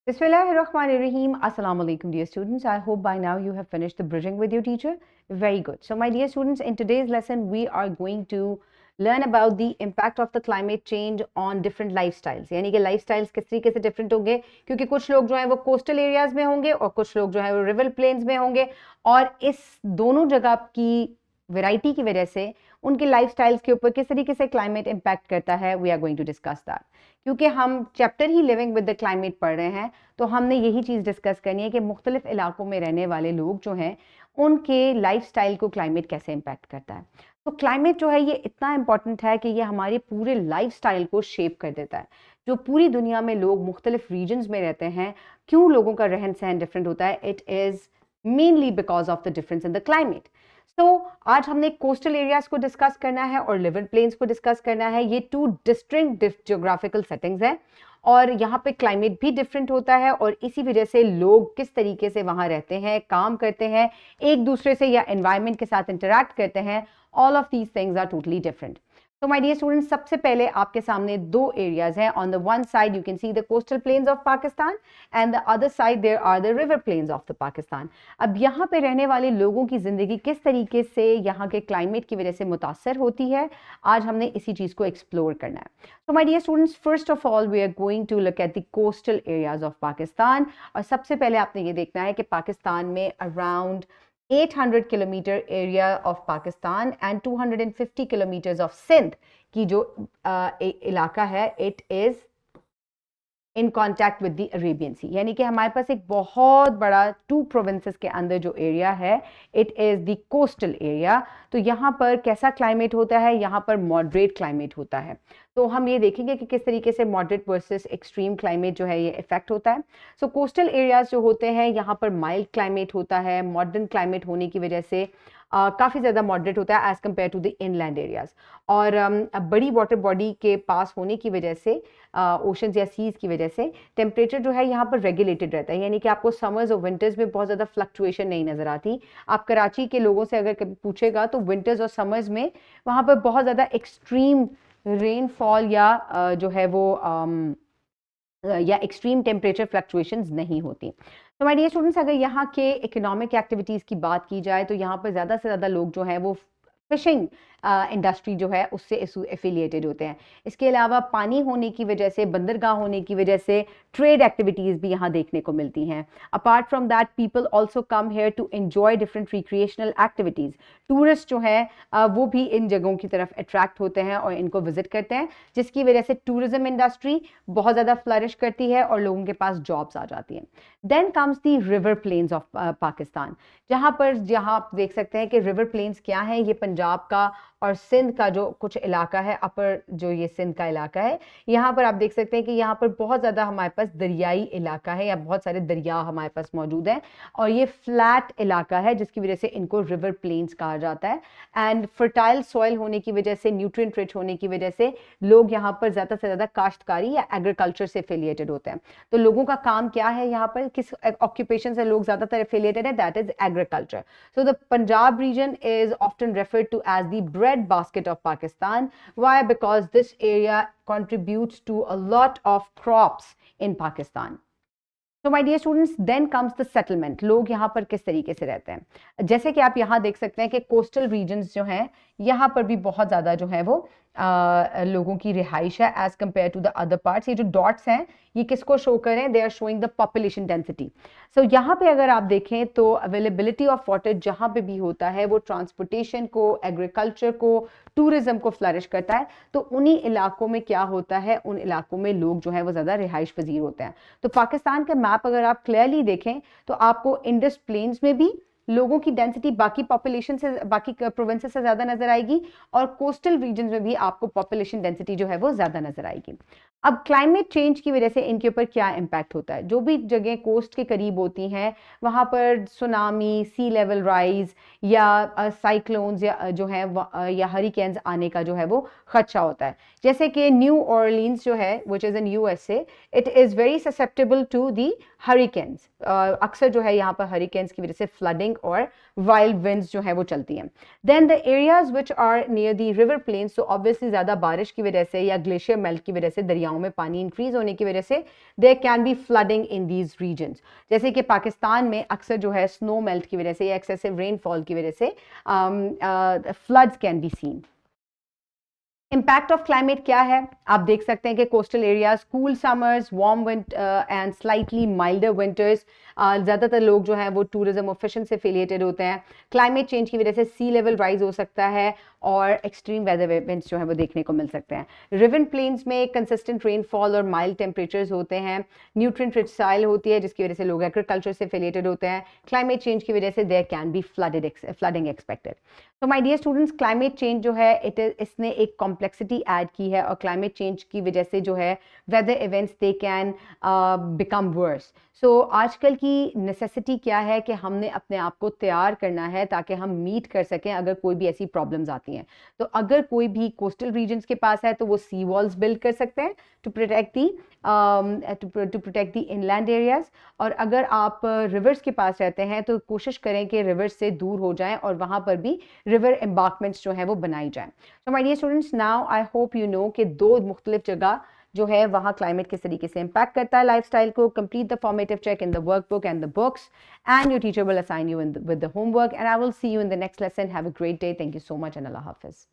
Bismillahirrahmanirrahim. Assalamu alaikum, dear students. I hope by now you have finished the bridging with your teacher. Very good. So, my dear students, in today's lesson, we are going to learn about the impact of the climate change on different lifestyles. यानी कि lifestyles किस तरीके से different होंगे, क्योंकि कुछ लोग जो हैं वो coastal areas में होंगे और कुछ लोग जो हैं वो river plains में होंगे, और इस दोनों जगह की वैरायटी की वजह से उनके लाइफस्टाइल्स के ऊपर किस तरीके से क्लाइमेट इम्पैक्ट करता है. We are going to discuss that. क्योंकि हम चैप्टर ही लिविंग विद द क्लाइमेट पढ़ रहे हैं, तो हमने यही चीज़ डिस्कस करनी है कि मुख्तलिफ इलाकों में रहने वाले लोग जो हैं उनके लाइफस्टाइल को क्लाइमेट कैसे इम्पैक्ट करता है. तो क्लाइमेट जो है ये इतना इम्पॉर्टेंट है कि ये हमारे पूरे लाइफस्टाइल को शेप कर देता है. जो पूरी दुनिया में लोग मुख्तलिफ रीजन्स में रहते हैं, क्यों लोगों का रहन सहन डिफरेंट होता है, it is mainly because of the difference in the climate. तो आज हमने कोस्टल एरियाज को डिस्कस करना है और रिवर प्लेन्स को डिस्कस करना है. ये टू डिस्टिंक्ट जियोग्राफिकल सेटिंग्स हैं और यहाँ पे क्लाइमेट भी डिफरेंट होता है, और इसी वजह से लोग किस तरीके से वहाँ रहते हैं, काम करते हैं, एक दूसरे से या एनवायरनमेंट के साथ इंटरैक्ट करते हैं. All of these things are totally different. तो माय डियर स्टूडेंट्स, सबसे पहले आपके सामने दो एरियाज हैं. On the one side you can see the coastal plains of Pakistan and the other side there are the river plains of the Pakistan. अब यहाँ पे रहने वाले लोगों की ज़िंदगी किस तरीके से यहाँ के क्लाइमेट की वजह से मुतासर होती है, आज हमने इसी चीज़ को एक्सप्लोर करना है. तो my dear students, first of all we are going to look at the coastal areas of Pakistan. और सबसे पहले आपने ये देखना है कि पाकिस्तान में around 800 kilometre area of Pakistan and 250 kilometres of Sindh की जो इलाका है, it is in contact with the Arabian Sea. यानी कि हमारे पास एक बहुत बड़ा 2 प्रोविंसेस के अंदर जो एरिया है, it is the coastal area. तो यहाँ पर कैसा क्लाइमेट होता है, यहाँ पर मॉडरेट क्लाइमेट होता है. तो हम ये देखेंगे कि किस तरीके से मॉडरेट वर्सेस एक्सट्रीम क्लाइमेट जो है ये इफेक्ट होता है. सो कोस्टल एरियाज जो होते हैं यहाँ पर माइल्ड क्लाइमेट होता है. मॉडर्न क्लाइमेट होने की वजह से काफ़ी ज़्यादा मॉडरेट होता है as compare to the inland areas. और बड़ी वाटर बॉडी के पास होने की वजह से, ओशंस या सीज़ की वजह से टेम्परेचर जो है यहाँ पर रेगुलेटेड रहता है. यानी कि आपको समर्स और विंटर्स में बहुत ज़्यादा फ्लक्चुएशन नहीं नज़र आती. आप कराची के लोगों से अगर कभी पूछेगा तो विंटर्स और समर्स में वहाँ पर बहुत ज़्यादा एक्सट्रीम रेनफॉल या जो है वो या एक्सट्रीम टेम्परेचर फ्लक्चुएशंस नहीं होती. तो माय डियर स्टूडेंट्स, अगर यहाँ के इकोनॉमिक एक्टिविटीज़ की बात की जाए तो यहाँ पर ज़्यादा से ज़्यादा लोग जो हैं वो फिशिंग इंडस्ट्री जो है उससे एफिलिएटेड होते हैं. इसके अलावा पानी होने की वजह से, बंदरगाह होने की वजह से ट्रेड एक्टिविटीज़ भी यहाँ देखने को मिलती हैं. Apart from that people also come here to enjoy different recreational activities. Tourist जो हैं वो भी इन जगहों की तरफ अट्रैक्ट होते हैं और इनको विजिट करते हैं, जिसकी वजह से टूरिज्म इंडस्ट्री बहुत ज़्यादा फ्लरिश करती है और लोगों के पास जॉब्स आ जाती हैं. Then comes the river plains of Pakistan, जहाँ आप देख सकते हैं कि रिवर प्लेन्स क्या है. ये पंजाब का और सिंध का जो कुछ इलाका है, अपर जो ये सिंध का इलाका है, यहाँ पर आप देख सकते हैं कि यहाँ पर बहुत ज़्यादा हमारे पास दरियाई इलाका है या बहुत सारे दरिया हमारे पास मौजूद हैं, और ये फ्लैट इलाका है जिसकी वजह से इनको रिवर प्लेन्स कहा जाता है. एंड फर्टाइल सॉइल होने की वजह से, न्यूट्रिएंट रिच होने की वजह से लोग यहाँ पर ज़्यादा से ज़्यादा काश्तकारी या एग्रीकल्चर से एफिलिएटेड होते हैं. तो लोगों का काम क्या है, यहाँ पर किस ऑक्यूपेशन से लोग ज़्यादातर एफिलिएटेड है, that is agriculture. So the Punjab region is often referred to as the bread basket of Pakistan. Why? Because this area contributes to a lot of crops in Pakistan. तो my dear students, then comes the settlement. लोग यहाँ पर किस तरीके से रहते हैं, जैसे कि आप यहाँ देख सकते हैं कि कोस्टल रीजन्स जो हैं यहाँ पर भी बहुत ज़्यादा जो है वो लोगों की रिहाइश है as compare to the other parts. ये जो डॉट्स हैं ये किसको शो करें, they are showing the population density. So यहाँ पे अगर आप देखें तो अवेलेबिलिटी ऑफ वाटर जहाँ पे भी होता है वो ट्रांसपोर्टेशन को, एग्रीकल्चर को, टूरिज्म को फ्लरिश करता है. तो उन्हीं इलाकों में क्या होता है, उन इलाकों में लोग जो है वो ज़्यादा रिहाइश पजीर होते हैं. तो पाकिस्तान का मैप अगर आप क्लियरली देखें तो आपको इंडस प्लेन्स में भी लोगों की डेंसिटी बाकी पॉपुलेशन से, बाकी प्रोविंसेस से ज़्यादा नजर आएगी, और कोस्टल रीजन में भी आपको पॉपुलेशन डेंसिटी जो है वो ज़्यादा नजर आएगी. अब क्लाइमेट चेंज की वजह से इनके ऊपर क्या इम्पैक्ट होता है. जो भी जगह कोस्ट के करीब होती हैं वहाँ पर सुनामी, सी लेवल राइज या साइक्लोन्स या जो है या हरिकेन्स आने का जो है वो खदशा होता है. जैसे कि न्यू ऑरलीन्स जो है which is in USA, it is very susceptible to the hurricanes. अक्सर जो है यहाँ पर हरिकेन्स की वजह से फ्लडिंग और वाइल्ड विंड्स जो है वो चलती हैं. Then the areas which are near the river plains, तो ऑब्वियसली ज़्यादा बारिश की वजह से या ग्लेशियर मेल्ट की वजह से दरियाओं दरियाओं में पानी इंक्रीज होने की वजह से there can be flooding in these regions. जैसे कि पाकिस्तान में अक्सर जो है स्नो मेल्ट की वजह से या एक्सेसिव रेनफॉल की वजह से floods can be seen. Impact of climate क्या है? आप देख सकते हैं कि coastal areas, cool summers, warm winter and slightly milder winters. ज़्यादातर लोग जो हैं वो टूरिज्म और फिशिंग से एफिलिएटेड होते हैं। क्लाइमेट चेंज की वजह से सी लेवल राइज हो सकता है और एक्सट्रीम वेदर इवेंट्स जो हैं वो देखने को मिल सकते हैं। रिवन प्लेन्स में कंसिस्टेंट रेनफॉल और माइल्ड टेम्परेचर्स होते हैं। न्यूट्रिएंट रिच सॉइल होती है जिसकी वजह से लोग एग्रीकल्चर से एफिलिएटेड होते हैं। क्लाइमेट चेंज की वजह से there can be flooding expected. तो my dear students, climate change जो है इसने एक कॉम्प्लेक्सिटी ऐड की है और क्लाइमेट चेंज की वजह से जो है weather events they can become worse. So आजकल की नेसेसिटी क्या है कि हमने अपने आप को तैयार करना है ताकि हम मीट कर सकें अगर कोई भी ऐसी प्रॉब्लम्स आती हैं। तो अगर कोई भी कोस्टल रीजन्स के पास है तो वो सी वॉल्स बिल्ड कर सकते हैं to protect the inland areas. और अगर आप रिवर्स के पास रहते हैं तो कोशिश करें कि रिवर्स से दूर हो जाएं और वहाँ पर भी रिवर एम्बार्कमेंट्स जो है वो बनाई जाएं। तो my dear students, now I hope you know कि दो मुख्तलिफ जगह जो है वहाँ क्लाइमेट किस तरीके से इम्पैक्ट करता है लाइफस्टाइल को। Complete the formative check in the workbook and the books and your teacher will assign you with the homework and I will see you in the next lesson. Have a great day. Thank you so much and Allah हाफिज़।